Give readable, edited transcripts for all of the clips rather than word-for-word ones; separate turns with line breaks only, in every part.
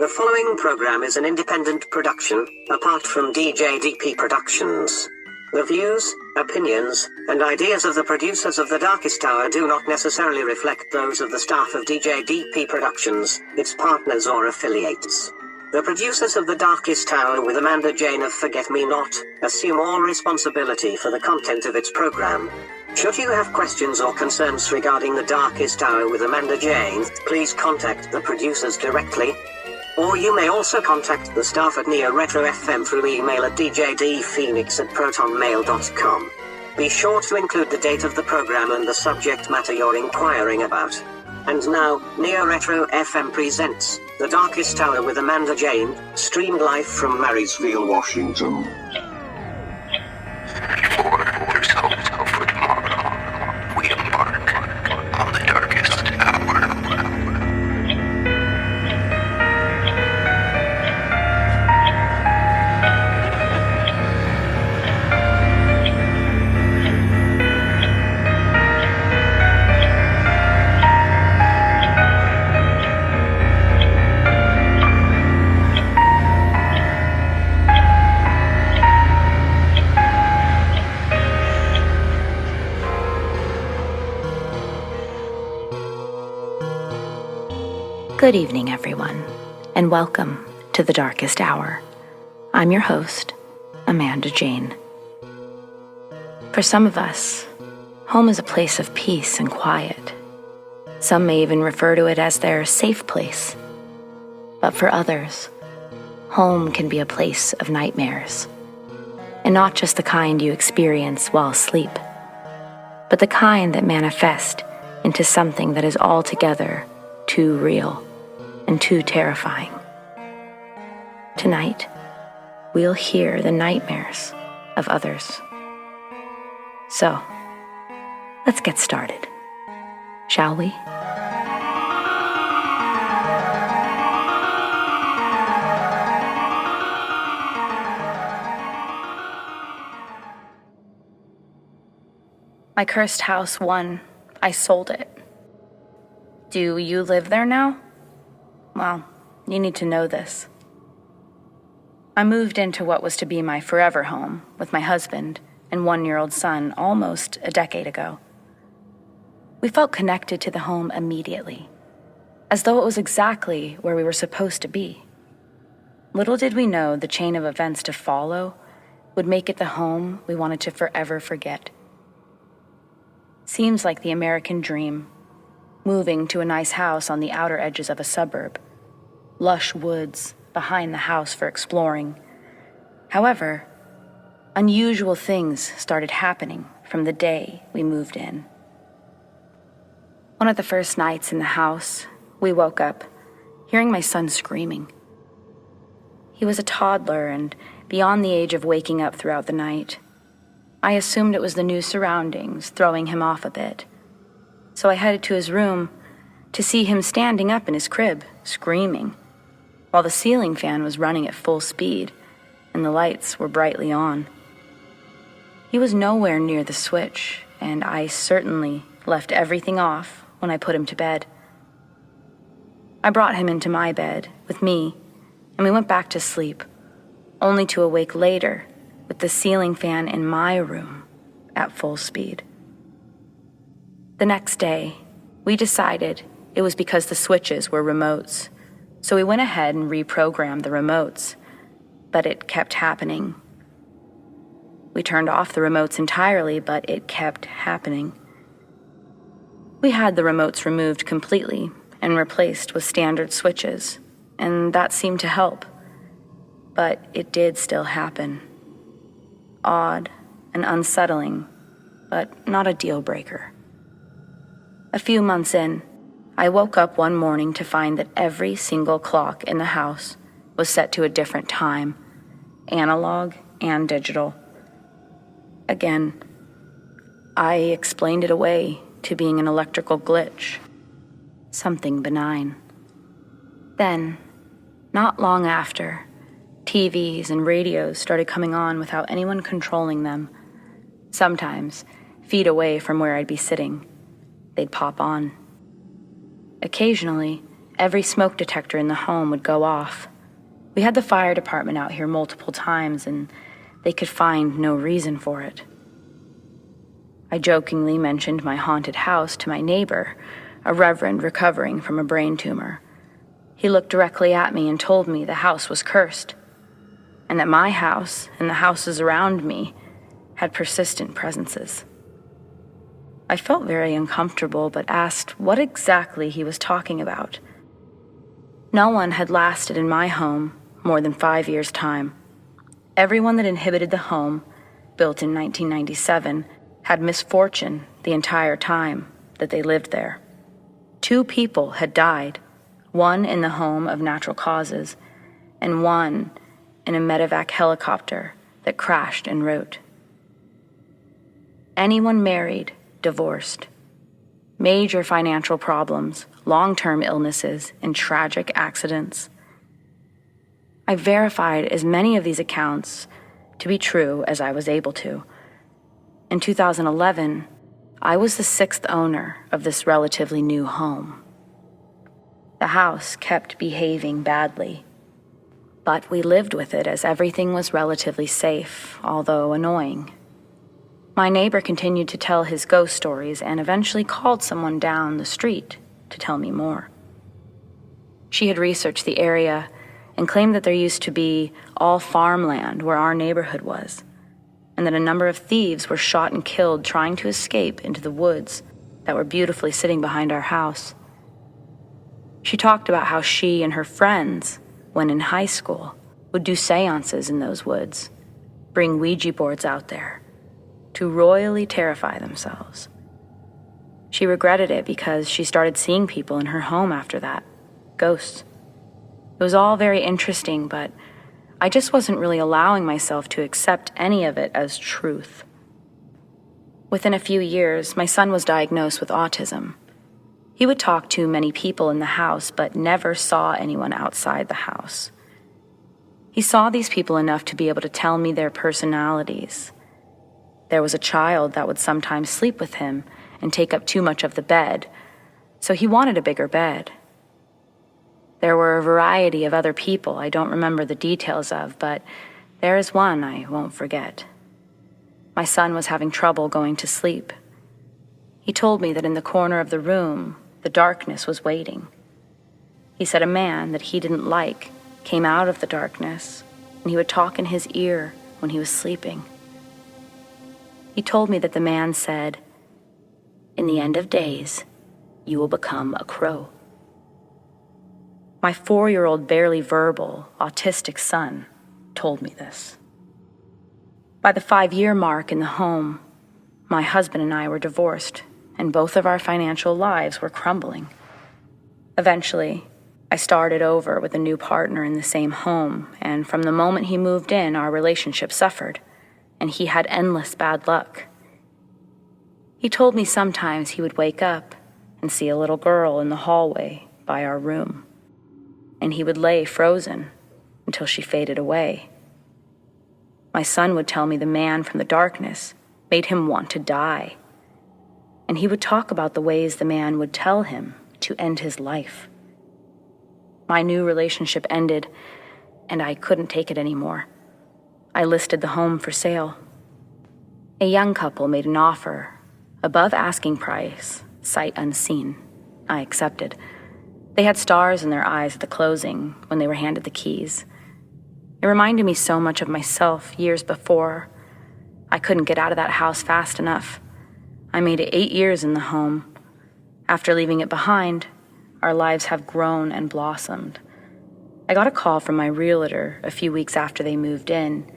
The following program is an independent production, apart from DJDP Productions. The views, opinions, and ideas of the producers of The Darkest Hour do not necessarily reflect those of the staff of DJDP Productions, its partners or affiliates. The producers of The Darkest Hour with Amanda Jane of Forget Me Not assume all responsibility for the content of its program. Should you have questions or concerns regarding The Darkest Hour with Amanda Jane, please contact the producers directly. Or you may also contact the staff at Neo Retro FM through email at djdphoenix@protonmail.com. Be sure to include the date of the program and the subject matter you're inquiring about. And now, Neo Retro FM presents The Darkest Hour with Amanda Jane, streamed live from Marysville, Washington.
For tomorrow, we embark on the darkest hour.
Good evening, everyone, and welcome to The Darkest Hour. I'm your host, Amanda Jane. For some of us, home is a place of peace and quiet. Some may even refer to it as their safe place. But for others, home can be a place of nightmares. And not just the kind you experience while asleep, but the kind that manifest into something that is altogether too real and too terrifying. Tonight, we'll hear the nightmares of others. So, let's get started, shall we? My cursed house won. I sold it. Do you live there now? Well, you need to know this. I moved into what was to be my forever home with my husband and one-year-old son almost a decade ago. We felt connected to the home immediately, as though it was exactly where we were supposed to be. Little did we know the chain of events to follow would make it the home we wanted to forever forget. Seems like the American dream. Moving to a nice house on the outer edges of a suburb. Lush woods behind the house for exploring. However, unusual things started happening from the day we moved in. One of the first nights in the house, we woke up hearing my son screaming. He was a toddler and beyond the age of waking up throughout the night. I assumed it was the new surroundings throwing him off a bit. So I headed to his room to see him standing up in his crib, screaming, while the ceiling fan was running at full speed and the lights were brightly on. He was nowhere near the switch, and I certainly left everything off when I put him to bed. I brought him into my bed with me, and we went back to sleep, only to awake later with the ceiling fan in my room at full speed. The next day, we decided it was because the switches were remotes, so we went ahead and reprogrammed the remotes, but it kept happening. We turned off the remotes entirely, but it kept happening. We had the remotes removed completely and replaced with standard switches, and that seemed to help, but it did still happen. Odd and unsettling, but not a deal breaker. A few months in, I woke up one morning to find that every single clock in the house was set to a different time, analog and digital. Again, I explained it away to being an electrical glitch, something benign. Then, not long after, TVs and radios started coming on without anyone controlling them, sometimes feet away from where I'd be sitting. They'd pop on. Occasionally, Every smoke detector in the home would go off. We had the fire department out here multiple times, and they could find no reason for it. I jokingly mentioned my haunted house to my neighbor, a reverend recovering from a brain tumor. He looked directly at me and told me the house was cursed, and that my house and the houses around me had persistent presences. I felt very uncomfortable, but asked what exactly he was talking about. No one had lasted in my home more than 5 years' time. Everyone that inhabited the home, built in 1997, had misfortune the entire time that they lived there. 2 people had died, one in the home of natural causes, and one in a medevac helicopter that crashed en route. Anyone married, divorced. Major financial problems, long-term illnesses, and tragic accidents. I verified as many of these accounts to be true as I was able to. In 2011, I was the 6th owner of this relatively new home. The house kept behaving badly, but we lived with it as everything was relatively safe, although annoying. My neighbor continued to tell his ghost stories and eventually called someone down the street to tell me more. She had researched the area and claimed that there used to be all farmland where our neighborhood was, and that a number of thieves were shot and killed trying to escape into the woods that were beautifully sitting behind our house. She talked about how she and her friends, when in high school, would do seances in those woods, bring Ouija boards out there to royally terrify themselves. She regretted it because she started seeing people in her home after that, ghosts. It was all very interesting, but I just wasn't really allowing myself to accept any of it as truth. Within a few years, my son was diagnosed with autism. He would talk to many people in the house, but never saw anyone outside the house. He saw these people enough to be able to tell me their personalities. There was a child that would sometimes sleep with him and take up too much of the bed, so he wanted a bigger bed. There were a variety of other people I don't remember the details of, but there is one I won't forget. My son was having trouble going to sleep. He told me that in the corner of the room, the darkness was waiting. He said a man that he didn't like came out of the darkness, and he would talk in his ear when he was sleeping. He told me that the man said, "In the end of days, you will become a crow." My 4-year-old, barely verbal, autistic son told me this. By the 5-year mark in the home, my husband and I were divorced, and both of our financial lives were crumbling. Eventually, I started over with a new partner in the same home, and from the moment he moved in, our relationship suffered, and he had endless bad luck. He told me sometimes he would wake up and see a little girl in the hallway by our room, and he would lay frozen until she faded away. My son would tell me the man from the darkness made him want to die, and he would talk about the ways the man would tell him to end his life. My new relationship ended, and I couldn't take it anymore. I listed the home for sale. A young couple made an offer, above asking price, sight unseen. I accepted. They had stars in their eyes at the closing when they were handed the keys. It reminded me so much of myself years before. I couldn't get out of that house fast enough. I made it 8 years in the home. After leaving it behind, our lives have grown and blossomed. I got a call from my realtor a few weeks after they moved in.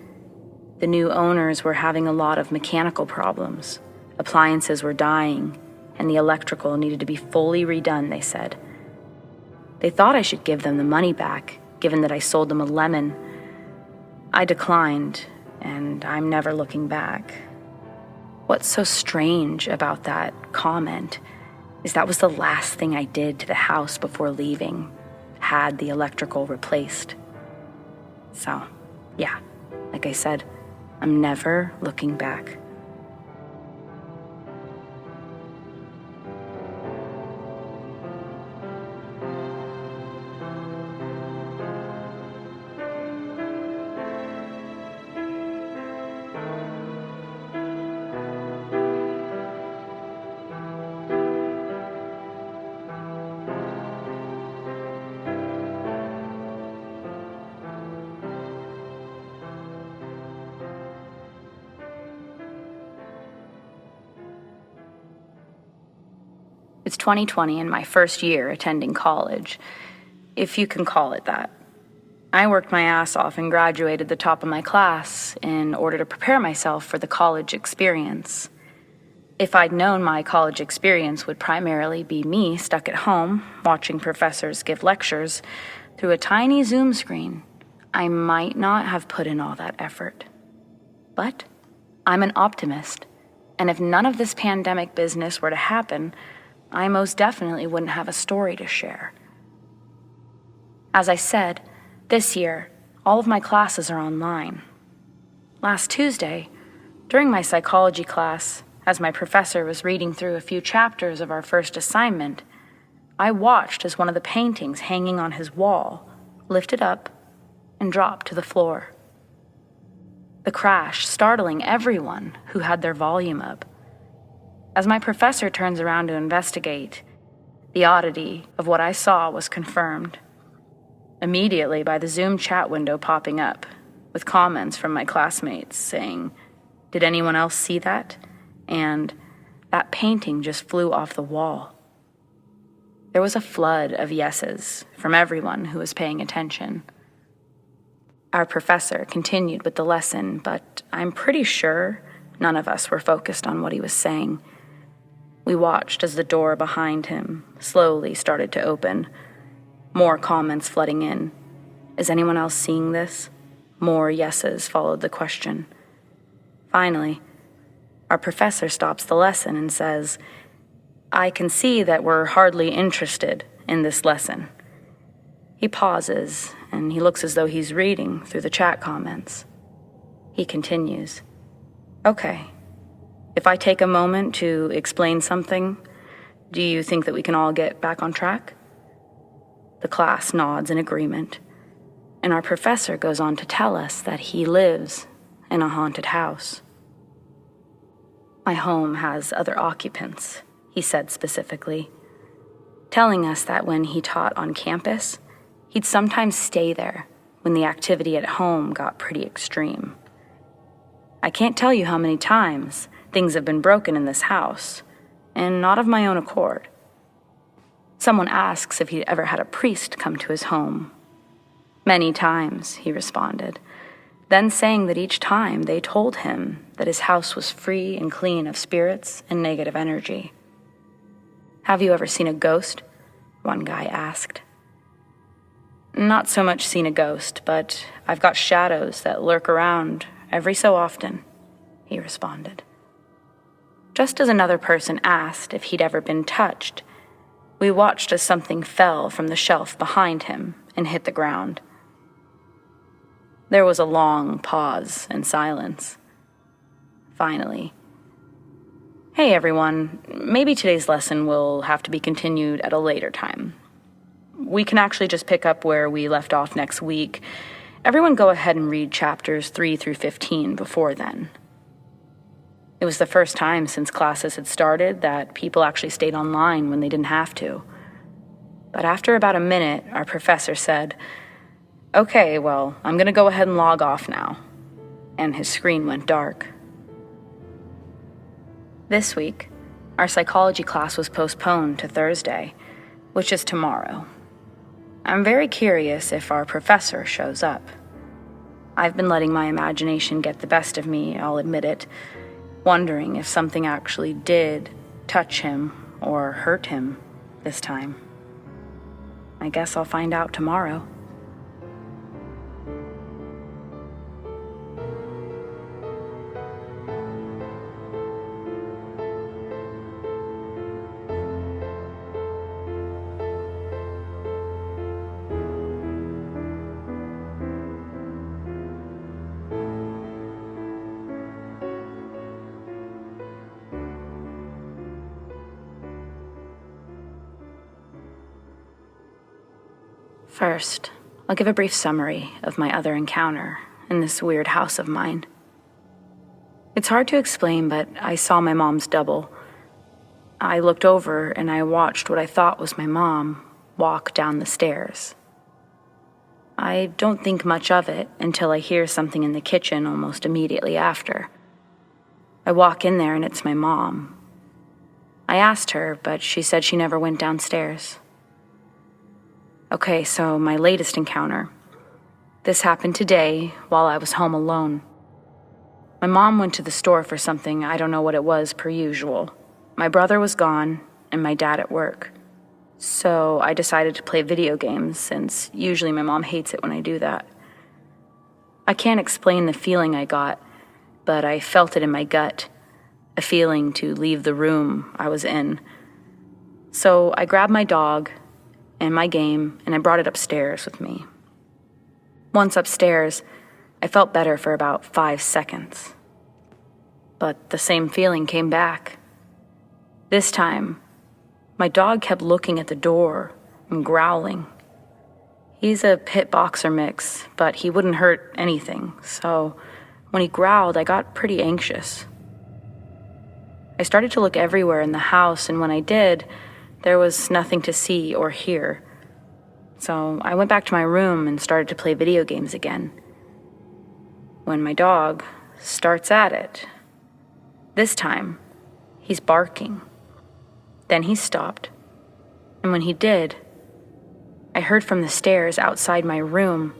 The new owners were having a lot of mechanical problems. Appliances were dying, and the electrical needed to be fully redone, they said. They thought I should give them the money back, given that I sold them a lemon. I declined, and I'm never looking back. What's so strange about that comment is that was the last thing I did to the house before leaving, had the electrical replaced. So, yeah, like I said, I'm never looking back. 2020 and my first year attending college, if you can call it that. I worked my ass off and graduated the top of my class in order to prepare myself for the college experience. If I'd known my college experience would primarily be me stuck at home, watching professors give lectures through a tiny Zoom screen, I might not have put in all that effort. But I'm an optimist, and if none of this pandemic business were to happen, I most definitely wouldn't have a story to share. As I said, this year, all of my classes are online. Last Tuesday, during my psychology class, as my professor was reading through a few chapters of our first assignment, I watched as one of the paintings hanging on his wall lifted up and dropped to the floor. The crash startling everyone who had their volume up. As my professor turns around to investigate, the oddity of what I saw was confirmed immediately by the Zoom chat window popping up, with comments from my classmates saying, "Did anyone else see that?" And "That painting just flew off the wall." There was a flood of yeses from everyone who was paying attention. Our professor continued with the lesson, but I'm pretty sure none of us were focused on what he was saying. We watched as the door behind him slowly started to open. More comments flooding in. "Is anyone else seeing this?" More yeses followed the question. Finally, our professor stops the lesson and says, "I can see that we're hardly interested in this lesson." He pauses, and he looks as though he's reading through the chat comments. He continues, "Okay, if I take a moment to explain something, do you think that we can all get back on track?" The class nods in agreement, and our professor goes on to tell us that he lives in a haunted house. "My home has other occupants," he said specifically, telling us that when he taught on campus, he'd sometimes stay there when the activity at home got pretty extreme. "I can't tell you how many times things have been broken in this house, and not of my own accord." Someone asks if he'd ever had a priest come to his home. "Many times," he responded, then saying that each time they told him that his house was free and clean of spirits and negative energy. "Have you ever seen a ghost?" one guy asked. "Not so much seen a ghost, but I've got shadows that lurk around every so often," he responded. Just as another person asked if he'd ever been touched, we watched as something fell from the shelf behind him and hit the ground. There was a long pause and silence. Finally, "Hey everyone, maybe today's lesson will have to be continued at a later time. We can actually just pick up where we left off next week. Everyone go ahead and read chapters 3 through 15 before then." It was the first time since classes had started that people actually stayed online when they didn't have to. But after about a minute, our professor said, "Okay, well, I'm going to go ahead and log off now." And his screen went dark. This week, our psychology class was postponed to Thursday, which is tomorrow. I'm very curious if our professor shows up. I've been letting my imagination get the best of me, I'll admit it, wondering if something actually did touch him or hurt him this time. I guess I'll find out tomorrow. First, I'll give a brief summary of my other encounter in this weird house of mine. It's hard to explain, but I saw my mom's double. I looked over and I watched what I thought was my mom walk down the stairs. I don't think much of it until I hear something in the kitchen almost immediately after. I walk in there and it's my mom. I asked her, but she said she never went downstairs. Okay, so my latest encounter. This happened today while I was home alone. My mom went to the store for something, I don't know what it was, per usual. My brother was gone, and my dad at work. So I decided to play video games, since usually my mom hates it when I do that. I can't explain the feeling I got, but I felt it in my gut, a feeling to leave the room I was in. So I grabbed my dog and my game, and I brought it upstairs with me. Once upstairs, I felt better for about 5 seconds. But the same feeling came back. This time, my dog kept looking at the door and growling. He's a pit boxer mix, but he wouldn't hurt anything, so when he growled, I got pretty anxious. I started to look everywhere in the house, and when I did, there was nothing to see or hear. So I went back to my room and started to play video games again. When my dog starts at it, this time, he's barking. Then he stopped, and when he did, I heard from the stairs outside my room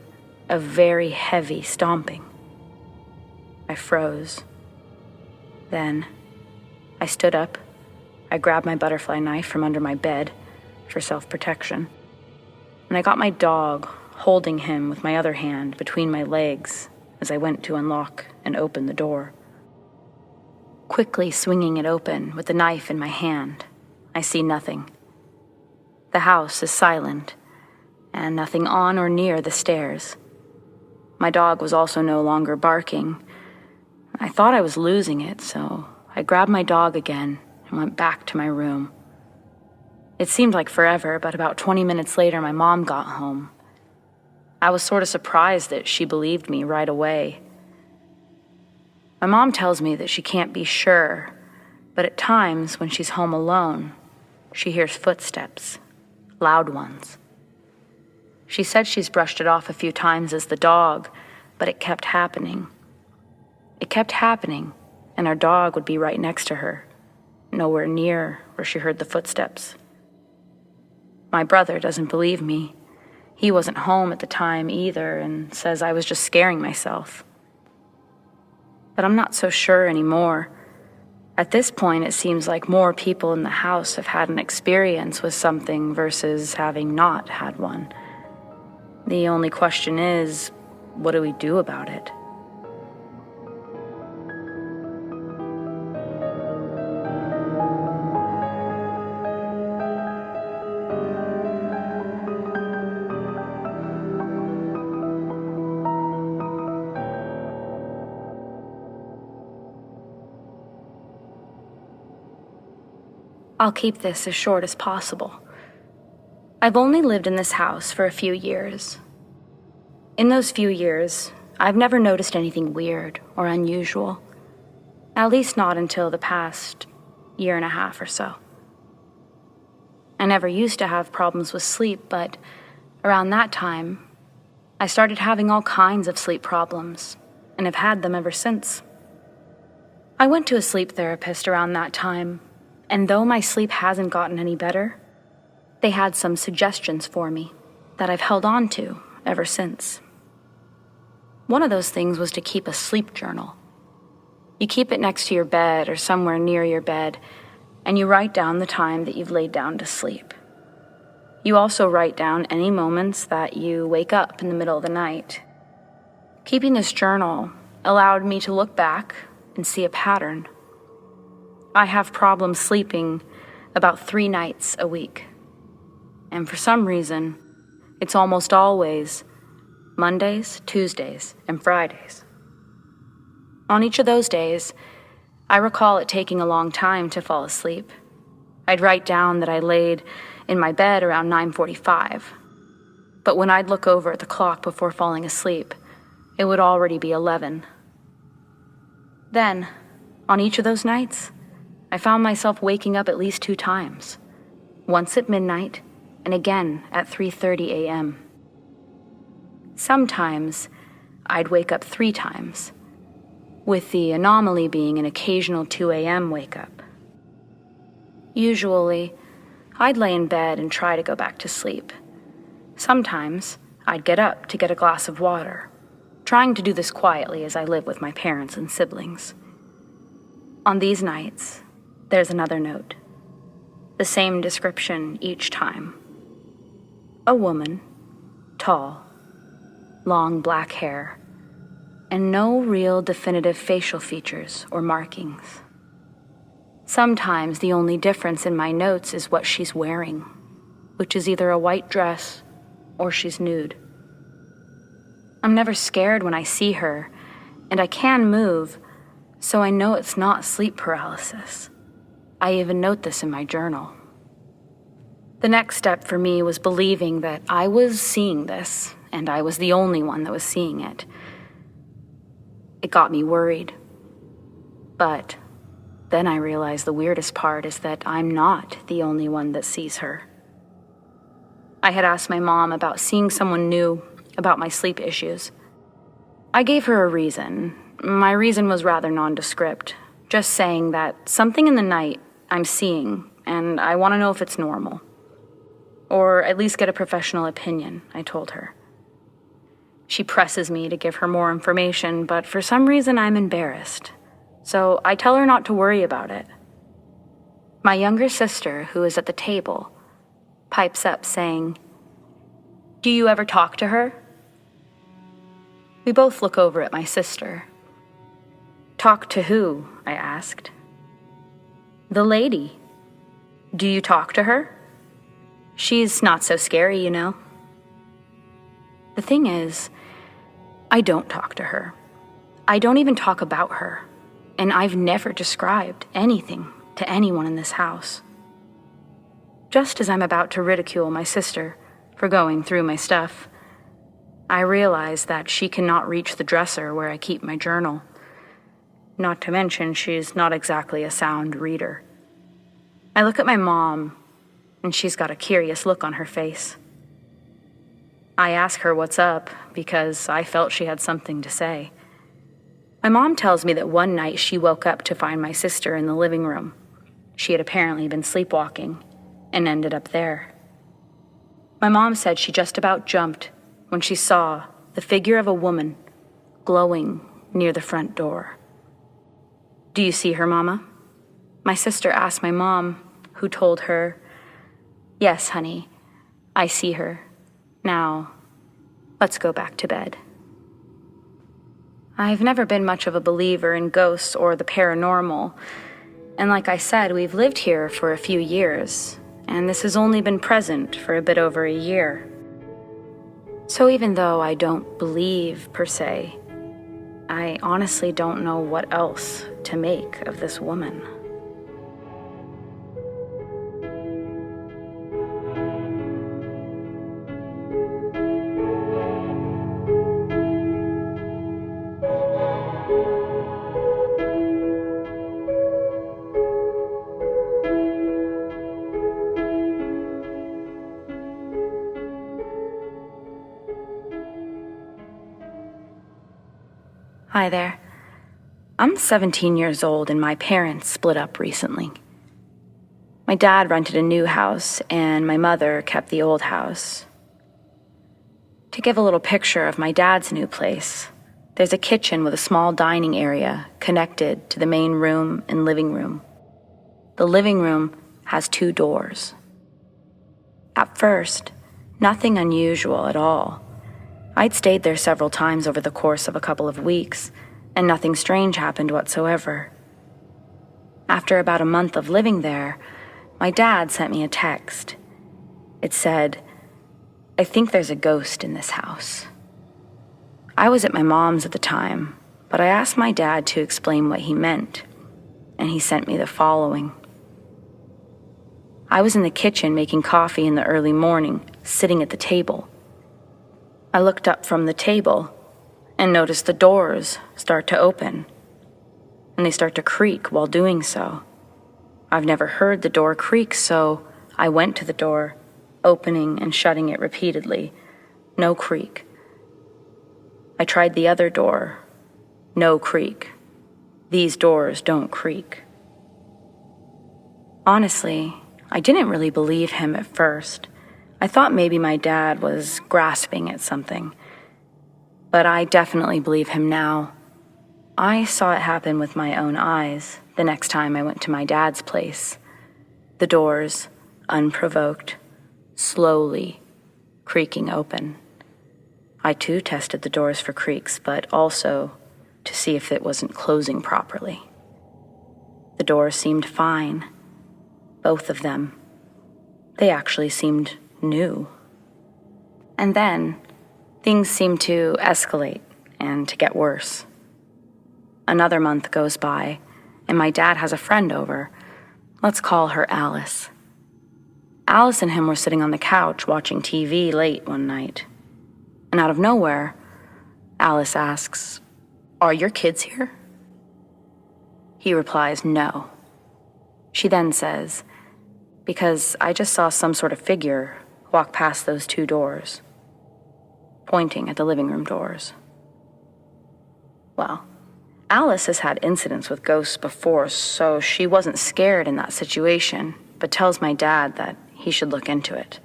a very heavy stomping. I froze. Then I stood up. I grabbed my butterfly knife from under my bed for self-protection, and I got my dog, holding him with my other hand between my legs as I went to unlock and open the door. Quickly swinging it open with the knife in my hand, I see nothing. The house is silent, and nothing on or near the stairs. My dog was also no longer barking. I thought I was losing it, so I grabbed my dog again and went back to my room. It seemed like forever, but about 20 minutes later, my mom got home. I was sort of surprised that she believed me right away. My mom tells me that she can't be sure, but at times when she's home alone, she hears footsteps, loud ones. She said she's brushed it off a few times as the dog, but it kept happening. It kept happening, and our dog would be right next to her, nowhere near where she heard the footsteps. My brother doesn't believe me. He wasn't home at the time either and says I was just scaring myself. But I'm not so sure anymore. At this point, it seems like more people in the house have had an experience with something versus having not had one. The only question is, what do we do about it? I'll keep this as short as possible. I've only lived in this house for a few years. In those few years, I've never noticed anything weird or unusual. At least not until the past year and a half or so. I never used to have problems with sleep, but around that time, I started having all kinds of sleep problems, and have had them ever since. I went to a sleep therapist around that time, and though my sleep hasn't gotten any better, they had some suggestions for me that I've held on to ever since. One of those things was to keep a sleep journal. You keep it next to your bed or somewhere near your bed, and you write down the time that you've laid down to sleep. You also write down any moments that you wake up in the middle of the night. Keeping this journal allowed me to look back and see a pattern. I have problems sleeping about 3 nights a week. And for some reason, it's almost always Mondays, Tuesdays, and Fridays. On each of those days, I recall it taking a long time to fall asleep. I'd write down that I laid in my bed around 9:45. But when I'd look over at the clock before falling asleep, it would already be 11. Then, on each of those nights, I found myself waking up at least 2 times, once at midnight and again at 3:30 a.m. Sometimes I'd wake up 3 times, with the anomaly being an occasional 2 a.m. wake up. Usually, I'd lay in bed and try to go back to sleep. Sometimes, I'd get up to get a glass of water, trying to do this quietly as I live with my parents and siblings. On these nights, there's another note. The same description each time. A woman, tall, long black hair, and no real definitive facial features or markings. Sometimes the only difference in my notes is what she's wearing, which is either a white dress or she's nude. I'm never scared when I see her, and I can move, so I know it's not sleep paralysis. I even note this in my journal. The next step for me was believing that I was seeing this, and I was the only one that was seeing it. It got me worried. But then I realized the weirdest part is that I'm not the only one that sees her. I had asked my mom about seeing someone new, about my sleep issues. I gave her a reason. My reason was rather nondescript, just saying that something in the night I'm seeing, and I want to know if it's normal. Or at least get a professional opinion, I told her. She presses me to give her more information, but for some reason I'm embarrassed. So I tell her not to worry about it. My younger sister, who is at the table, pipes up saying, "Do you ever talk to her?" We both look over at my sister. "Talk to who?" I asked. "The lady. Do you talk to her? She's not so scary, you know." The thing is, I don't talk to her. I don't even talk about her, and I've never described anything to anyone in this house. Just as I'm about to ridicule my sister for going through my stuff, I realize that she cannot reach the dresser where I keep my journal. Not to mention, she's not exactly a sound reader. I look at my mom, and she's got a curious look on her face. I ask her what's up because I felt she had something to say. My mom tells me that one night she woke up to find my sister in the living room. She had apparently been sleepwalking and ended up there. My mom said she just about jumped when she saw the figure of a woman glowing near the front door. "Do you see her, Mama?" My sister asked my mom, who told her, "Yes, honey, I see her. Now, let's go back to bed." I've never been much of a believer in ghosts or the paranormal, and like I said, we've lived here for a few years, and this has only been present for a bit over a year. So even though I don't believe, per se, I honestly don't know what else to make of this woman. Hi there. I'm 17 years old and my parents split up recently. My dad rented a new house and my mother kept the old house. To give a little picture of my dad's new place, there's a kitchen with a small dining area connected to the main room and living room. The living room has 2 doors. At first, nothing unusual at all. I'd stayed there several times over the course of a couple of weeks, and nothing strange happened whatsoever. After about a month of living there, my dad sent me a text. It said, "I think there's a ghost in this house." I was at my mom's at the time, but I asked my dad to explain what he meant, and he sent me the following. I was in the kitchen making coffee in the early morning, sitting at the table. I looked up from the table and noticed the doors start to open, and they start to creak while doing so. I've never heard the door creak, so I went to the door, opening and shutting it repeatedly. No creak. I tried the other door. No creak. These doors don't creak. Honestly, I didn't really believe him at first. I thought maybe my dad was grasping at something. But I definitely believe him now. I saw it happen with my own eyes the next time I went to my dad's place. The doors, unprovoked, slowly creaking open. I too tested the doors for creaks, but also to see if it wasn't closing properly. The doors seemed fine. Both of them. They actually seemed new. And then, things seemed to escalate and to get worse. Another month goes by, and my dad has a friend over. Let's call her Alice. Alice and him were sitting on the couch watching TV late one night. And out of nowhere, Alice asks, "Are your kids here?" He replies, "No." She then says, "Because I just saw some sort of figure walk past those two doors," pointing at the living room doors. Well, Alice has had incidents with ghosts before, so she wasn't scared in that situation, but tells my dad that he should look into it.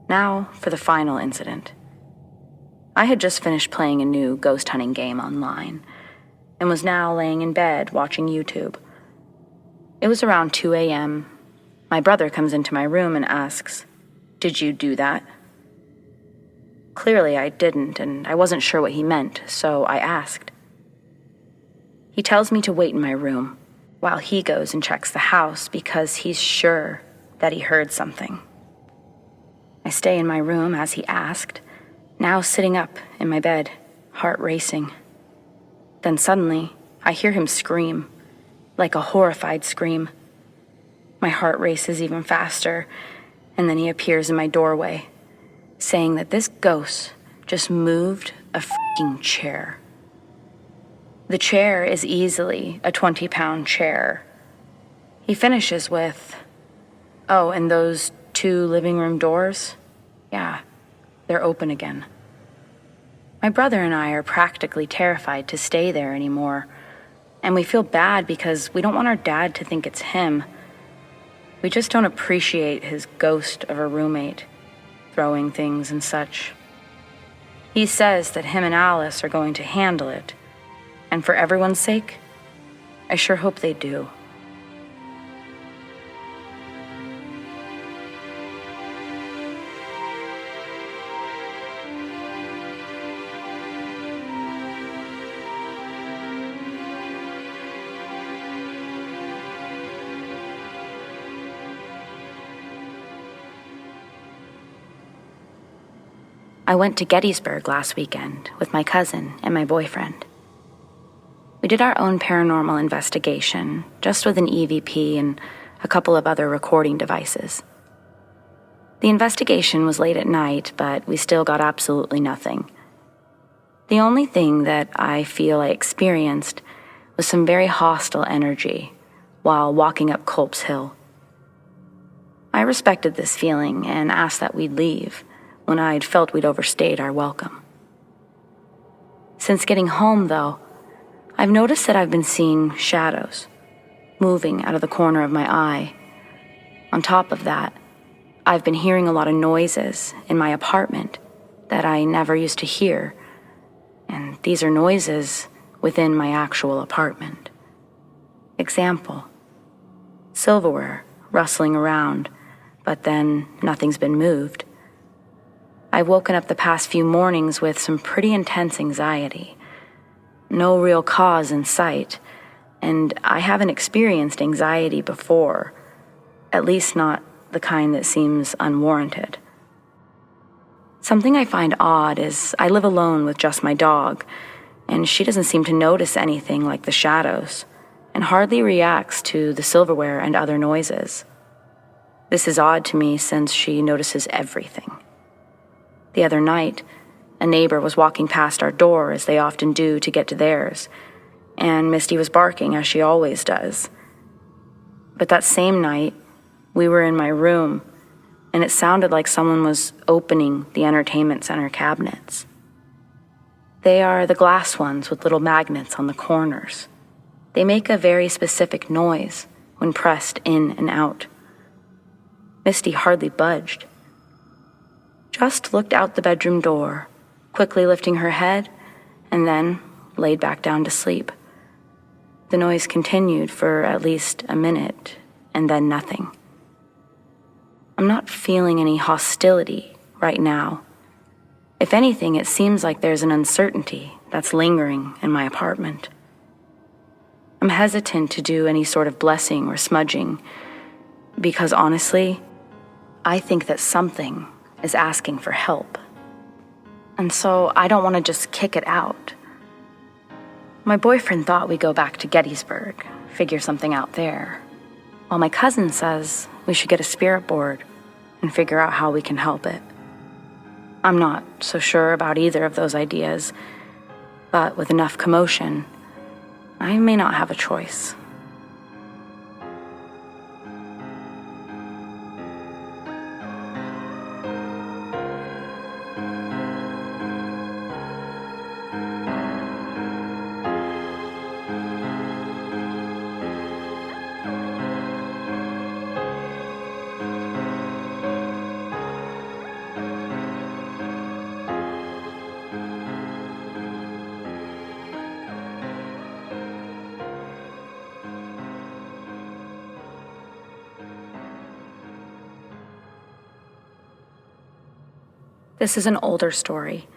Now for the final incident. I had just finished playing a new ghost hunting game online, and was now laying in bed watching YouTube. It was around 2 a.m. My brother comes into my room and asks, "Did you do that?" Clearly I didn't, and I wasn't sure what he meant, so I asked. He tells me to wait in my room while he goes and checks the house because he's sure that he heard something. I stay in my room as he asked, now sitting up in my bed, heart racing. Then suddenly, I hear him scream, like a horrified scream. My heart races even faster, and then he appears in my doorway, saying that this ghost just moved a freaking chair. The chair is easily a 20-pound chair. He finishes with, "Oh, and those two living room doors? Yeah, they're open again." My brother and I are practically terrified to stay there anymore, and we feel bad because we don't want our dad to think it's him. We just don't appreciate his ghost of a roommate, throwing things and such. He says that him and Alice are going to handle it, and for everyone's sake, I sure hope they do. I went to Gettysburg last weekend with my cousin and my boyfriend. We did our own paranormal investigation, just with an EVP and a couple of other recording devices. The investigation was late at night, but we still got absolutely nothing. The only thing that I feel I experienced was some very hostile energy while walking up Culp's Hill. I respected this feeling and asked that we'd leave when I'd felt we'd overstayed our welcome. Since getting home, though, I've noticed that I've been seeing shadows moving out of the corner of my eye. On top of that, I've been hearing a lot of noises in my apartment that I never used to hear, and these are noises within my actual apartment. Example: silverware rustling around, but then nothing's been moved. I've woken up the past few mornings with some pretty intense anxiety. No real cause in sight, and I haven't experienced anxiety before, at least not the kind that seems unwarranted. Something I find odd is I live alone with just my dog, and she doesn't seem to notice anything like the shadows, and hardly reacts to the silverware and other noises. This is odd to me since she notices everything. The other night, a neighbor was walking past our door as they often do to get to theirs, and Misty was barking as she always does. But that same night, we were in my room, and it sounded like someone was opening the entertainment center cabinets. They are the glass ones with little magnets on the corners. They make a very specific noise, when pressed in and out. Misty hardly budged. Just looked out the bedroom door, quickly lifting her head, and then laid back down to sleep. The noise continued for at least a minute, and then nothing. I'm not feeling any hostility right now. If anything, it seems like there's an uncertainty that's lingering in my apartment. I'm hesitant to do any sort of blessing or smudging, because honestly, I think that something is asking for help. And so I don't want to just kick it out. My boyfriend thought we'd go back to Gettysburg, figure something out there, while my cousin says we should get a spirit board and figure out how we can help it. I'm not so sure about either of those ideas, but with enough commotion, I may not have a choice. This is an older story.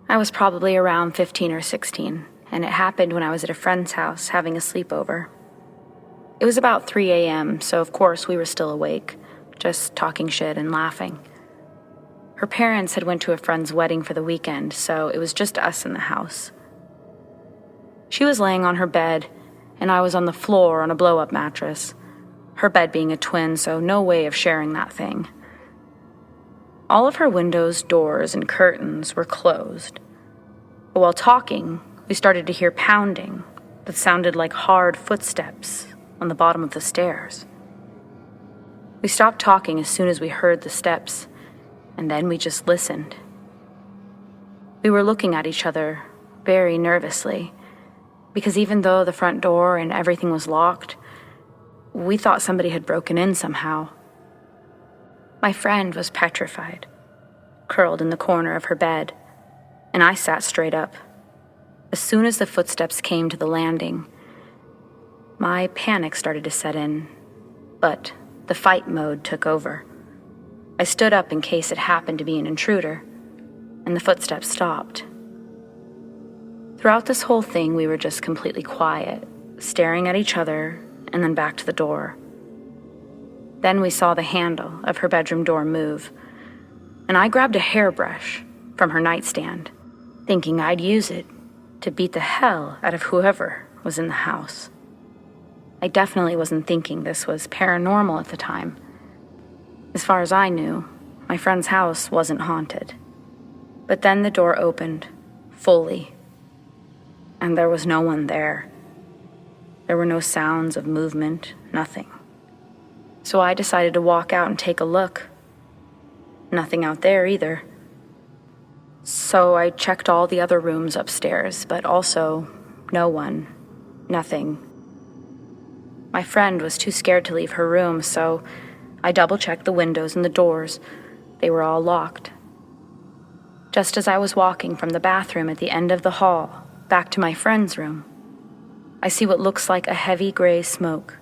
I was probably around 15 or 16, and it happened when I was at a friend's house having a sleepover. It was about 3 a.m., so of course we were still awake, just talking shit and laughing. Her parents had went to a friend's wedding for the weekend, so it was just us in the house. She was laying on her bed, and I was on the floor on a blow-up mattress, her bed being a twin, so no way of sharing that thing. All of her windows, doors, and curtains were closed. But while talking, we started to hear pounding that sounded like hard footsteps on the bottom of the stairs. We stopped talking as soon as we heard the steps, and then we just listened. We were looking at each other very nervously, because even though the front door and everything was locked, we thought somebody had broken in somehow. My friend was petrified, curled in the corner of her bed, and I sat straight up. As soon as the footsteps came to the landing, my panic started to set in, but the fight mode took over. I stood up in case it happened to be an intruder, and the footsteps stopped. Throughout this whole thing, we were just completely quiet, staring at each other and then back to the door. Then we saw the handle of her bedroom door move, and I grabbed a hairbrush from her nightstand, thinking I'd use it to beat the hell out of whoever was in the house. I definitely wasn't thinking this was paranormal at the time. As far as I knew, my friend's house wasn't haunted. But then the door opened, fully, and there was no one there. There were no sounds of movement, nothing. So I decided to walk out and take a look. Nothing out there either. So I checked all the other rooms upstairs, but also no one, nothing. My friend was too scared to leave her room, so I double-checked the windows and the doors. They were all locked. Just as I was walking from the bathroom at the end of the hall back to my friend's room, I see what looks like a heavy gray smoke.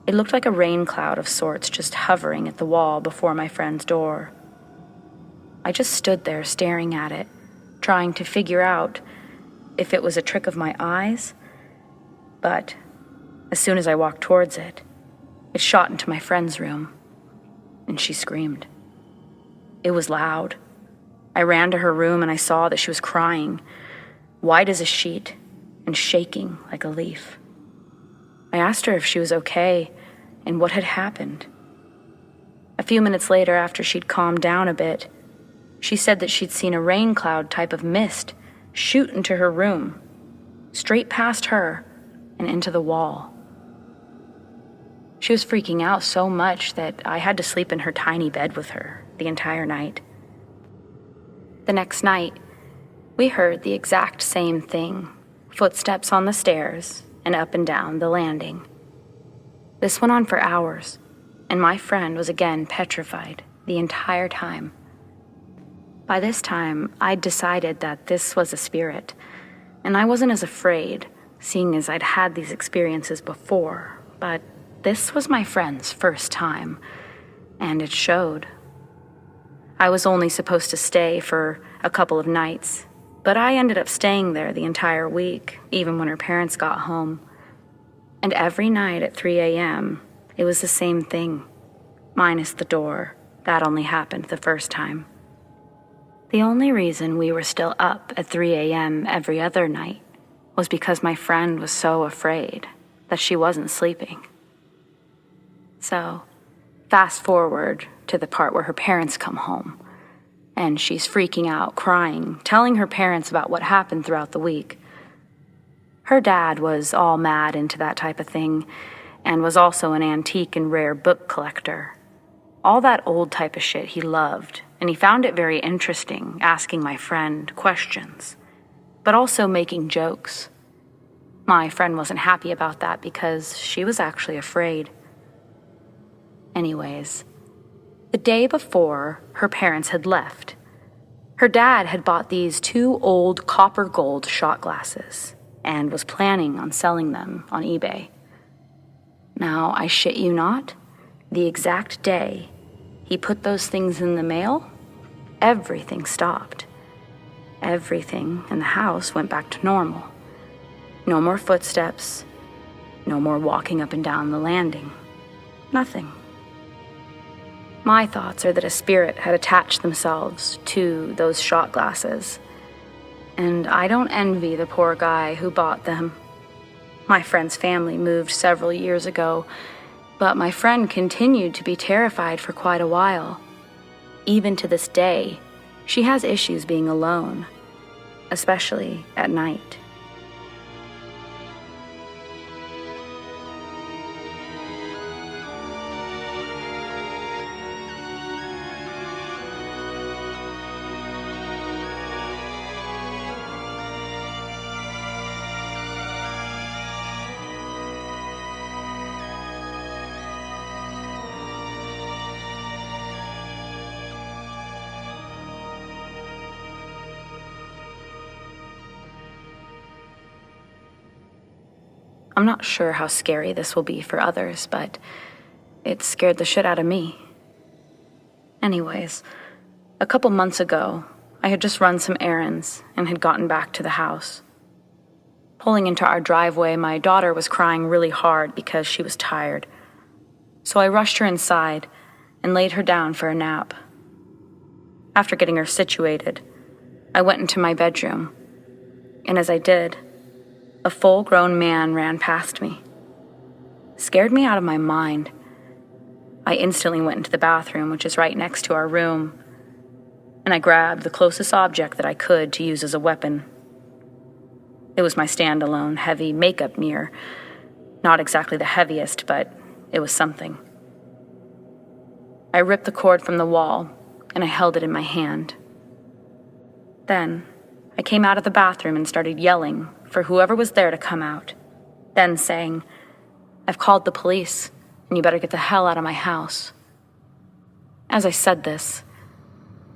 It looked like a rain cloud of sorts just hovering at the wall before my friend's door. I just stood there staring at it, trying to figure out if it was a trick of my eyes, but as soon as I walked towards it, it shot into my friend's room, and she screamed. It was loud. I ran to her room and I saw that she was crying, white as a sheet and shaking like a leaf. I asked her if she was okay and what had happened. A few minutes later, after she'd calmed down a bit, she said that she'd seen a rain cloud type of mist shoot into her room, straight past her and into the wall. She was freaking out so much that I had to sleep in her tiny bed with her the entire night. The next night, we heard the exact same thing, footsteps on the stairs and up and down the landing. This went on for hours, and my friend was again petrified the entire time. By this time, I'd decided that this was a spirit, and I wasn't as afraid, seeing as I'd had these experiences before, but this was my friend's first time, and it showed. I was only supposed to stay for a couple of nights, but I ended up staying there the entire week, even when her parents got home. And every night at 3 a.m., it was the same thing, minus the door. That only happened the first time. The only reason we were still up at 3 a.m. every other night was because my friend was so afraid that she wasn't sleeping. So, fast forward to the part where her parents come home, and she's freaking out, crying, telling her parents about what happened throughout the week. Her dad was all mad into that type of thing, and was also an antique and rare book collector. All that old type of shit he loved, and he found it very interesting, asking my friend questions, but also making jokes. My friend wasn't happy about that because she was actually afraid. Anyways, the day before her parents had left, her dad had bought these 2 old copper gold shot glasses and was planning on selling them on eBay. Now, I shit you not, the exact day he put those things in the mail, everything stopped. Everything in the house went back to normal. No more footsteps, no more walking up and down the landing. Nothing. My thoughts are that a spirit had attached themselves to those shot glasses, and I don't envy the poor guy who bought them. My friend's family moved several years ago, but my friend continued to be terrified for quite a while. Even to this day, she has issues being alone, especially at night. I'm not sure how scary this will be for others, but it scared the shit out of me. Anyways, a couple months ago, I had just run some errands and had gotten back to the house. Pulling into our driveway, my daughter was crying really hard because she was tired. So I rushed her inside and laid her down for a nap. After getting her situated, I went into my bedroom, and as I did, a full-grown man ran past me. Scared me out of my mind. I instantly went into the bathroom, which is right next to our room, and I grabbed the closest object that I could to use as a weapon. It was my standalone, heavy makeup mirror. Not exactly the heaviest, but it was something. I ripped the cord from the wall, and I held it in my hand. Then, I came out of the bathroom and started yelling for whoever was there to come out, then saying, "I've called the police, and you better get the hell out of my house." As I said this,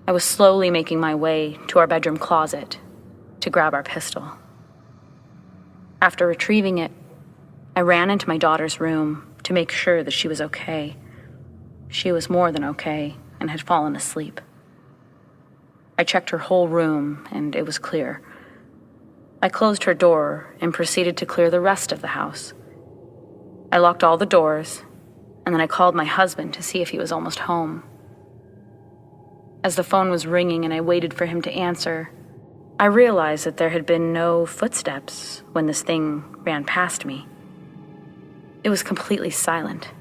I was slowly making my way to our bedroom closet to grab our pistol. After retrieving it, I ran into my daughter's room to make sure that she was okay. She was more than okay and had fallen asleep. I checked her whole room, and it was clear. I closed her door and proceeded to clear the rest of the house. I locked all the doors, and then I called my husband to see if he was almost home. As the phone was ringing and I waited for him to answer, I realized that there had been no footsteps when this thing ran past me. It was completely silent.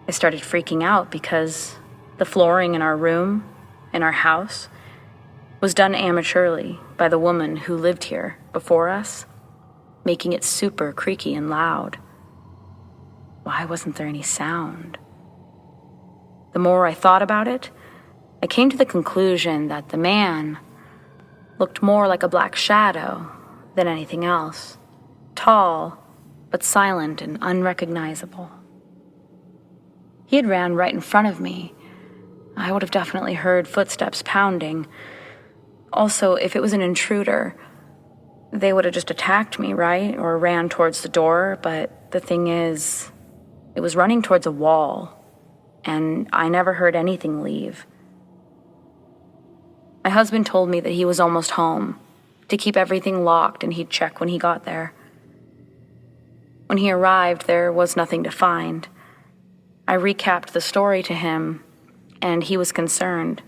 I started freaking out because the flooring in our room, in our house, was done amateurly by the woman who lived here before us, making it super creaky and loud. Why wasn't there any sound? The more I thought about it, I came to the conclusion that the man looked more like a black shadow than anything else. Tall, but but silent and unrecognizable. He had ran right in front of me. I would have definitely heard footsteps pounding. Also, if it was an intruder, they would have just attacked me, right? Or ran towards the door, but the thing is, it was running towards a wall, and I never heard anything leave. My husband told me that he was almost home, to keep everything locked and he'd check when he got there. When he arrived, there was nothing to find. I recapped the story to him, and he was concerned,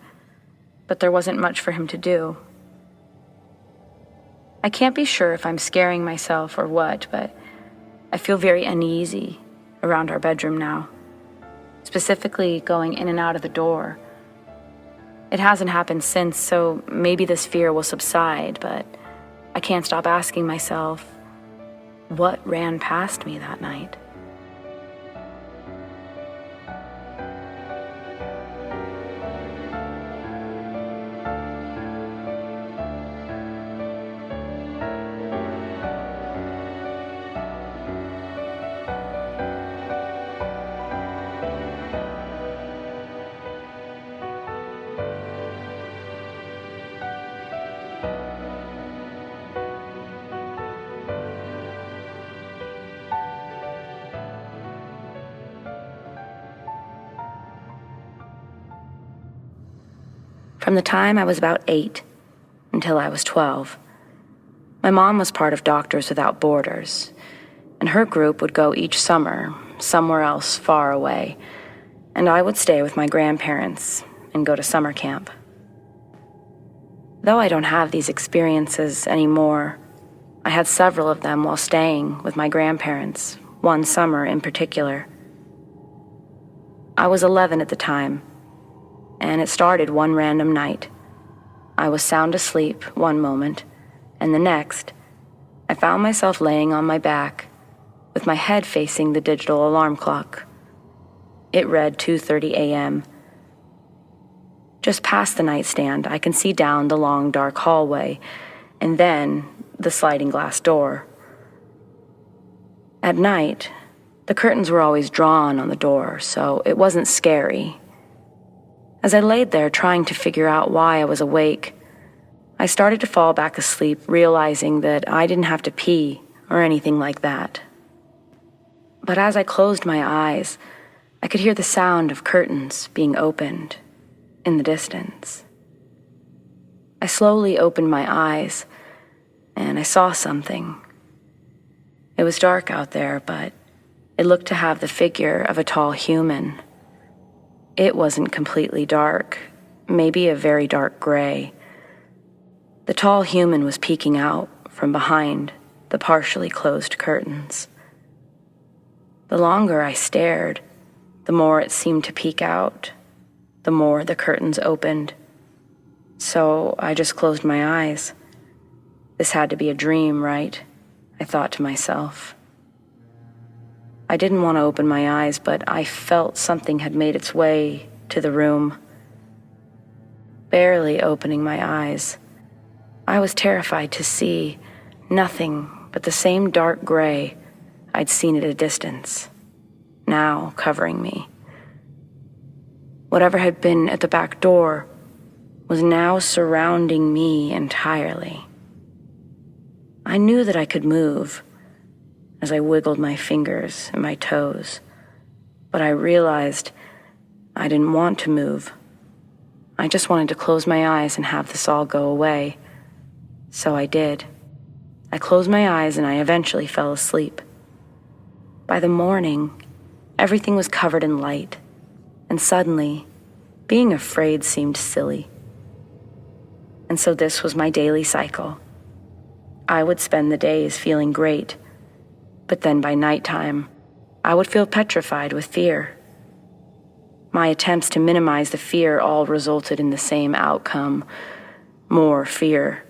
but there wasn't much for him to do. I can't be sure if I'm scaring myself or what, but I feel very uneasy around our bedroom now, specifically going in and out of the door. It hasn't happened since, so maybe this fear will subside, but I can't stop asking myself, what ran past me that night? From the time I was about 8 until I was 12, my mom was part of Doctors Without Borders, and her group would go each summer somewhere else far away, and I would stay with my grandparents and go to summer camp. Though I don't have these experiences anymore, I had several of them while staying with my grandparents, one summer in particular. I was 11 at the time, and it started one random night. I was sound asleep one moment, and the next, I found myself laying on my back with my head facing the digital alarm clock. It read 2:30 a.m. Just past the nightstand, I can see down the long, dark hallway, and then the sliding glass door. At night, the curtains were always drawn on the door, so it wasn't scary. As I laid there trying to figure out why I was awake, I started to fall back asleep, realizing that I didn't have to pee or anything like that. But as I closed my eyes, I could hear the sound of curtains being opened in the distance. I slowly opened my eyes, and I saw something. It was dark out there, but it looked to have the figure of a tall human. It wasn't completely dark, maybe a very dark gray. The tall human was peeking out from behind the partially closed curtains. The longer I stared, the more it seemed to peek out, the more the curtains opened. So I just closed my eyes. This had to be a dream, right? I thought to myself. I didn't want to open my eyes, but I felt something had made its way to the room. Barely opening my eyes, I was terrified to see nothing but the same dark gray I'd seen at a distance, now covering me. Whatever had been at the back door was now surrounding me entirely. I knew that I could move as I wiggled my fingers and my toes, but I realized I didn't want to move. I just wanted to close my eyes and have this all go away. So I did. I closed my eyes and I eventually fell asleep. By the morning, everything was covered in light, and suddenly, being afraid seemed silly. And so this was my daily cycle. I would spend the days feeling great, but then by nighttime, I would feel petrified with fear. My attempts to minimize the fear all resulted in the same outcome, more fear.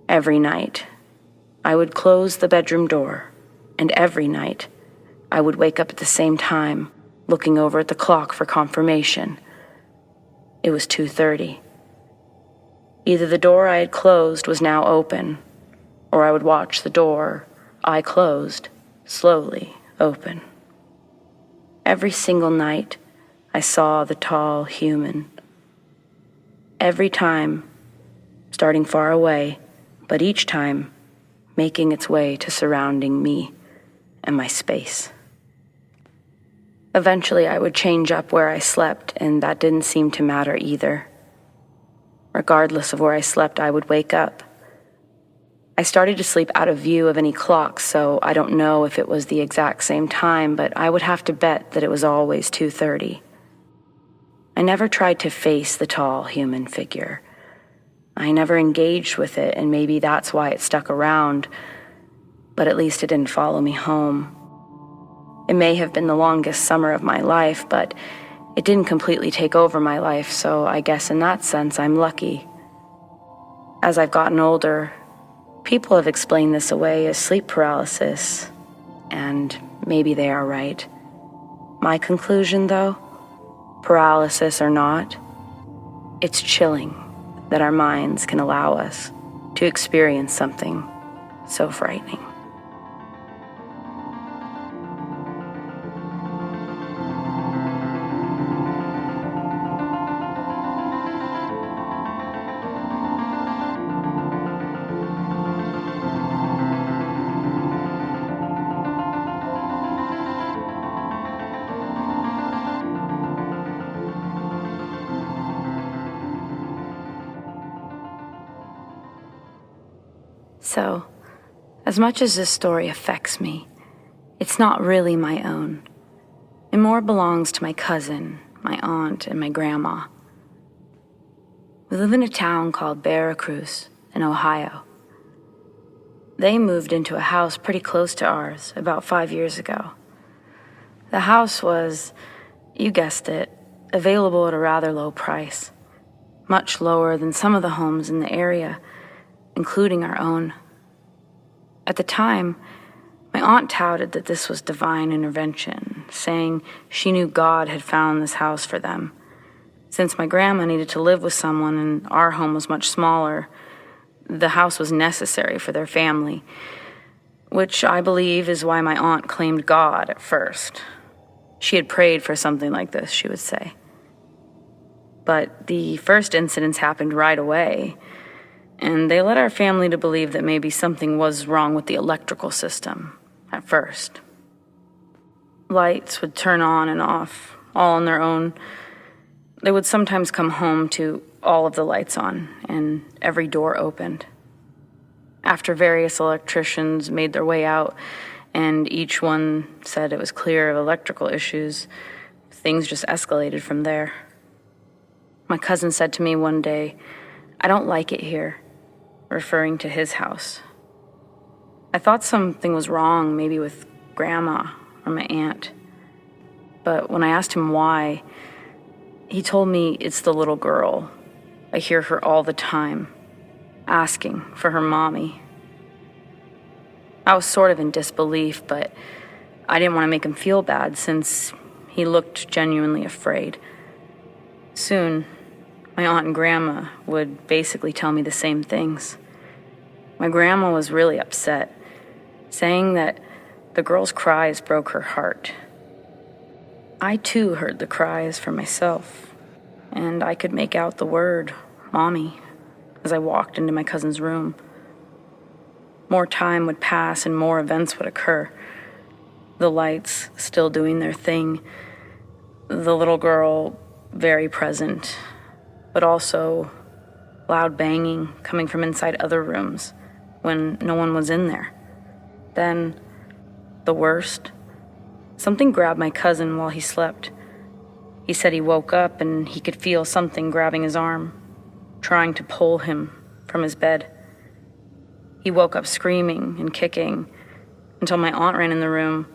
Every night, I would close the bedroom door, and every night, I would wake up at the same time, looking over at the clock for confirmation. It was 2:30. Either the door I had closed was now open, or I would watch the door I closed slowly open. Every single night, I saw the tall human. Every time, starting far away, but each time making its way to surrounding me and my space. Eventually, I would change up where I slept, and that didn't seem to matter either. Regardless of where I slept, I would wake up. I started to sleep out of view of any clock, so I don't know if it was the exact same time, but I would have to bet that it was always 2:30. I never tried to face the tall human figure. I never engaged with it, and maybe that's why it stuck around, but at least it didn't follow me home. It may have been the longest summer of my life, but it didn't completely take over my life, so I guess in that sense I'm lucky. As I've gotten older, people have explained this away as sleep paralysis, and maybe they are right. My conclusion, though, paralysis or not, it's chilling that our minds can allow us to experience something so frightening. So, as much as this story affects me, it's not really my own. It more belongs to my cousin, my aunt, and my grandma. We live in a town called Veracruz in Ohio. They moved into a house pretty close to ours about 5 years ago. The house was, you guessed it, available at a rather low price, much lower than some of the homes in the area, including our own. At the time, my aunt touted that this was divine intervention, saying she knew God had found this house for them. Since my grandma needed to live with someone and our home was much smaller, the house was necessary for their family, which I believe is why my aunt claimed God at first. She had prayed for something like this, she would say. But the first incidents happened right away, and they led our family to believe that maybe something was wrong with the electrical system at first. Lights would turn on and off, all on their own. They would sometimes come home to all of the lights on and every door opened. After various electricians made their way out and each one said it was clear of electrical issues, things just escalated from there. My cousin said to me one day, "I don't like it here," referring to his house. I thought something was wrong, maybe with Grandma or my aunt. But when I asked him why, he told me it's the little girl. I hear her all the time, asking for her mommy. I was sort of in disbelief, but I didn't want to make him feel bad since he looked genuinely afraid. Soon, my aunt and grandma would basically tell me the same things. My grandma was really upset, saying that the girl's cries broke her heart. I too heard the cries for myself, and I could make out the word, Mommy, as I walked into my cousin's room. More time would pass and more events would occur. The lights still doing their thing, the little girl very present, but also loud banging coming from inside other rooms when no one was in there. Then, the worst, something grabbed my cousin while he slept. He said he woke up and he could feel something grabbing his arm, trying to pull him from his bed. He woke up screaming and kicking until my aunt ran in the room.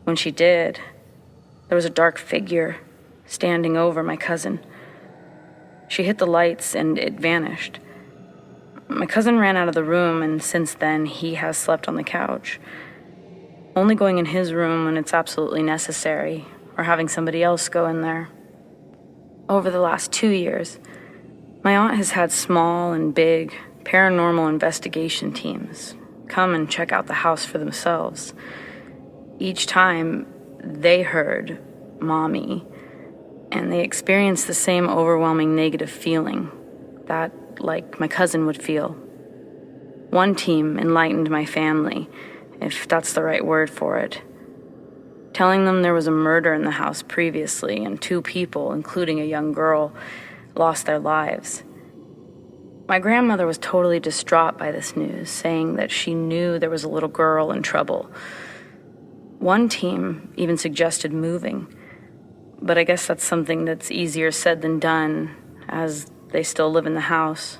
When she did, there was a dark figure standing over my cousin. She hit the lights and it vanished. My cousin ran out of the room, and since then he has slept on the couch, only going in his room when it's absolutely necessary, or having somebody else go in there. Over the last 2 years, my aunt has had small and big paranormal investigation teams come and check out the house for themselves. Each time, they heard Mommy, and they experienced the same overwhelming negative feeling that, like my cousin would feel. One team enlightened my family, if that's the right word for it, telling them there was a murder in the house previously and 2 people, including a young girl, lost their lives. My grandmother was totally distraught by this news, saying that she knew there was a little girl in trouble. One team even suggested moving, but I guess that's something that's easier said than done, as they still live in the house.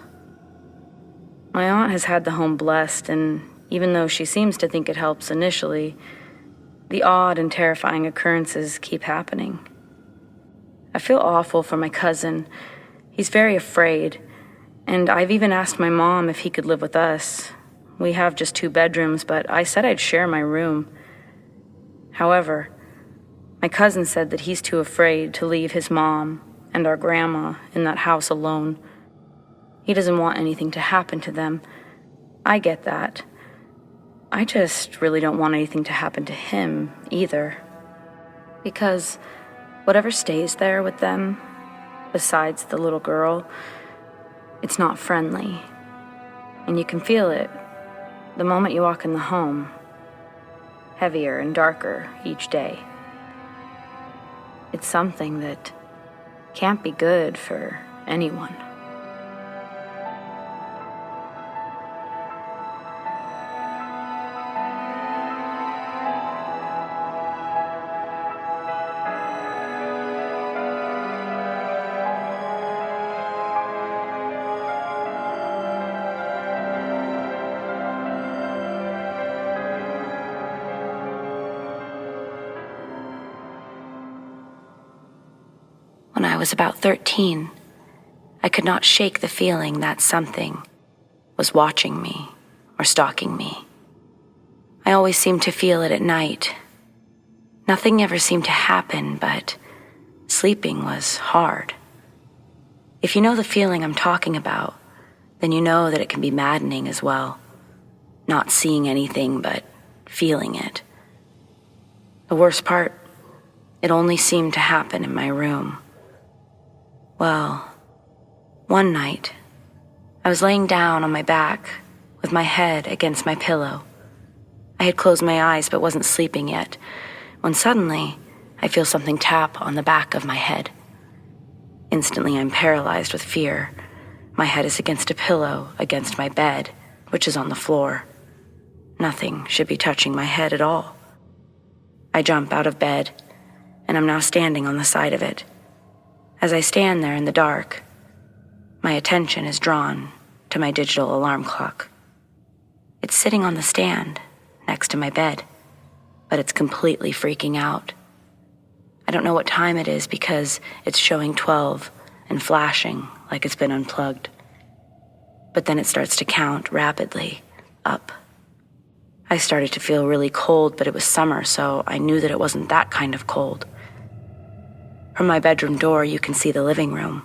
My aunt has had the home blessed, and even though she seems to think it helps initially, the odd and terrifying occurrences keep happening. I feel awful for my cousin. He's very afraid, and I've even asked my mom if he could live with us. We have just 2 bedrooms, but I said I'd share my room. However, my cousin said that he's too afraid to leave his mom and our grandma in that house alone. He doesn't want anything to happen to them. I get that. I just really don't want anything to happen to him either. Because whatever stays there with them, besides the little girl, it's not friendly. And you can feel it the moment you walk in the home, heavier and darker each day. It's something that can't be good for anyone. When I was about 13, I could not shake the feeling that something was watching me or stalking me. I always seemed to feel it at night. Nothing ever seemed to happen, but sleeping was hard. If you know the feeling I'm talking about, then you know that it can be maddening as well. Not seeing anything, but feeling it. The worst part, it only seemed to happen in my room. Well, one night, I was laying down on my back with my head against my pillow. I had closed my eyes but wasn't sleeping yet, when suddenly I feel something tap on the back of my head. Instantly, I'm paralyzed with fear. My head is against a pillow against my bed, which is on the floor. Nothing should be touching my head at all. I jump out of bed, and I'm now standing on the side of it. As I stand there in the dark, my attention is drawn to my digital alarm clock. It's sitting on the stand next to my bed, but it's completely freaking out. I don't know what time it is because it's showing 12 and flashing like it's been unplugged. But then it starts to count rapidly up. I started to feel really cold, but it was summer, so I knew that it wasn't that kind of cold. From my bedroom door, you can see the living room,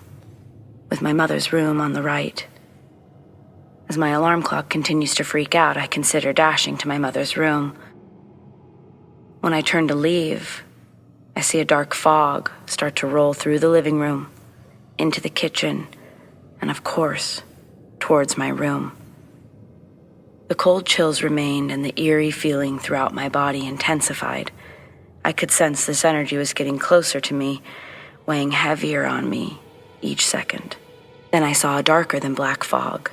with my mother's room on the right. As my alarm clock continues to freak out, I consider dashing to my mother's room. When I turn to leave, I see a dark fog start to roll through the living room, into the kitchen, and of course, towards my room. The cold chills remained and the eerie feeling throughout my body intensified. I could sense this energy was getting closer to me, weighing heavier on me each second. Then I saw a darker than black fog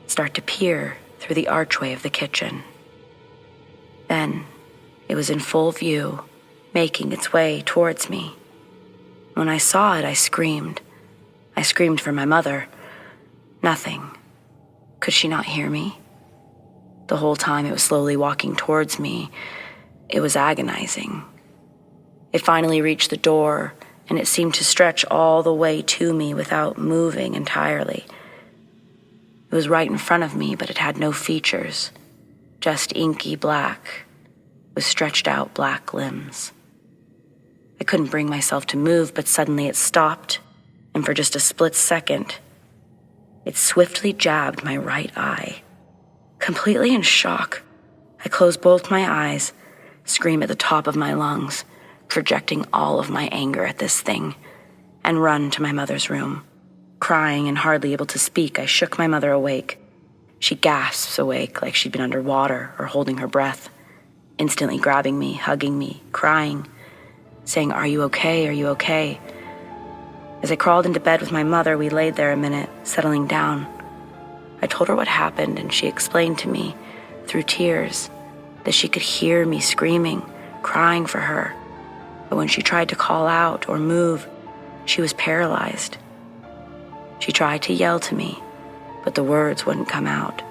start to peer through the archway of the kitchen. Then it was in full view, making its way towards me. When I saw it, I screamed. I screamed for my mother. Nothing. Could she not hear me? The whole time it was slowly walking towards me. It was agonizing. It finally reached the door, and it seemed to stretch all the way to me without moving entirely. It was right in front of me, but it had no features, just inky black, with stretched out black limbs. I couldn't bring myself to move, but suddenly it stopped, and for just a split second, it swiftly jabbed my right eye. Completely in shock, I close both my eyes, scream at the top of my lungs, projecting all of my anger at this thing, and run to my mother's room. Crying and hardly able to speak, I shook my mother awake. She gasps awake like she'd been underwater or holding her breath, instantly grabbing me, hugging me, crying, saying, "Are you okay? Are you okay?" As I crawled into bed with my mother, we laid there a minute, settling down. I told her what happened, and she explained to me, through tears, that she could hear me screaming, crying for her. But when she tried to call out or move, she was paralyzed. She tried to yell to me, but the words wouldn't come out.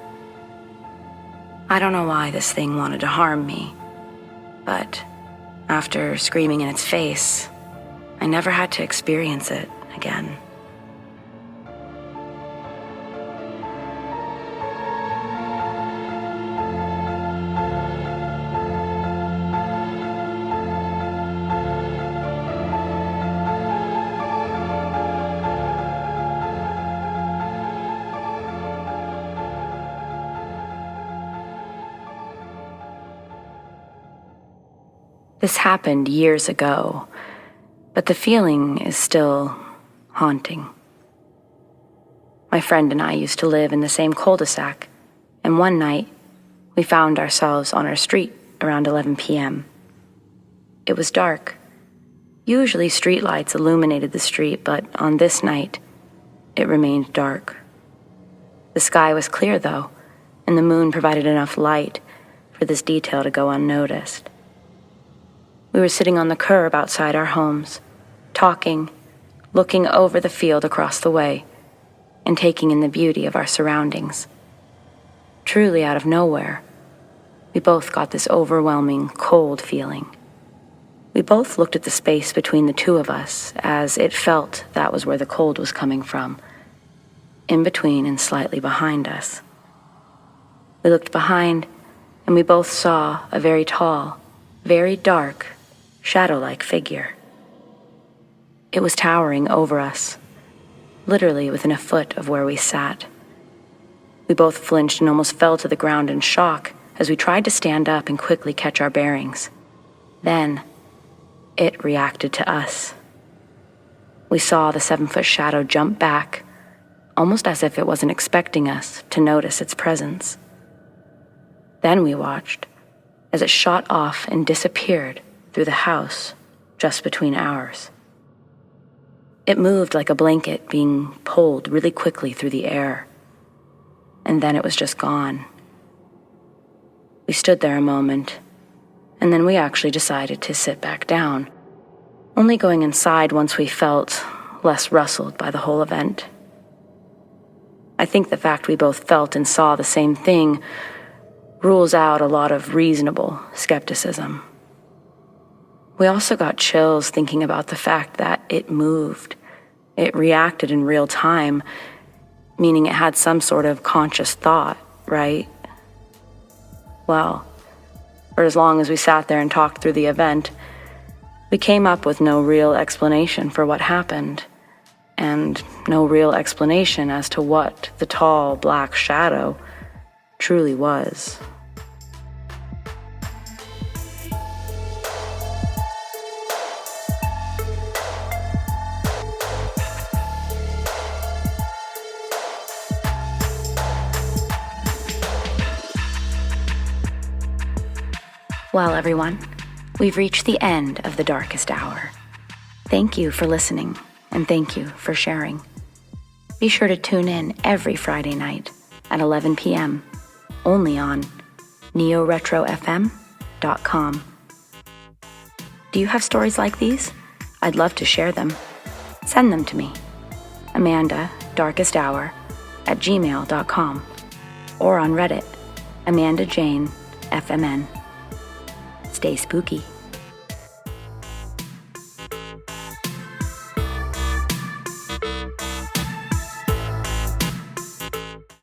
I don't know why this thing wanted to harm me, but after screaming in its face, I never had to experience it again. This happened years ago, but the feeling is still haunting. My friend and I used to live in the same cul-de-sac, and one night, we found ourselves on our street around 11 p.m. It was dark. Usually streetlights illuminated the street, but on this night, it remained dark. The sky was clear, though, and the moon provided enough light for this detail to go unnoticed. We were sitting on the curb outside our homes, talking, looking over the field across the way, and taking in the beauty of our surroundings. Truly out of nowhere, we both got this overwhelming, cold feeling. We both looked at the space between the two of us, as it felt that was where the cold was coming from, in between and slightly behind us. We looked behind, and we both saw a very tall, very dark, shadow-like figure. It was towering over us, literally within a foot of where we sat. We both flinched and almost fell to the ground in shock as we tried to stand up and quickly catch our bearings. Then, it reacted to us. We saw the 7-foot shadow jump back, almost as if it wasn't expecting us to notice its presence. Then we watched as it shot off and disappeared through the house just between ours. It moved like a blanket being pulled really quickly through the air, and then it was just gone. We stood there a moment, and then we actually decided to sit back down, only going inside once we felt less rustled by the whole event. I think the fact we both felt and saw the same thing rules out a lot of reasonable skepticism. We also got chills thinking about the fact that it moved. It reacted in real time, meaning it had some sort of conscious thought, right? Well, for as long as we sat there and talked through the event, we came up with no real explanation for what happened, and no real explanation as to what the tall black shadow truly was. Well, everyone, we've reached the end of the darkest hour. Thank you for listening, and thank you for sharing. Be sure to tune in every Friday night at 11 p.m. only on neoretrofm.com. Do you have stories like these? I'd love to share them. Send them to me, amandadarkesthour@gmail.com, or on Reddit, AmandaJaneFMN. Stay spooky.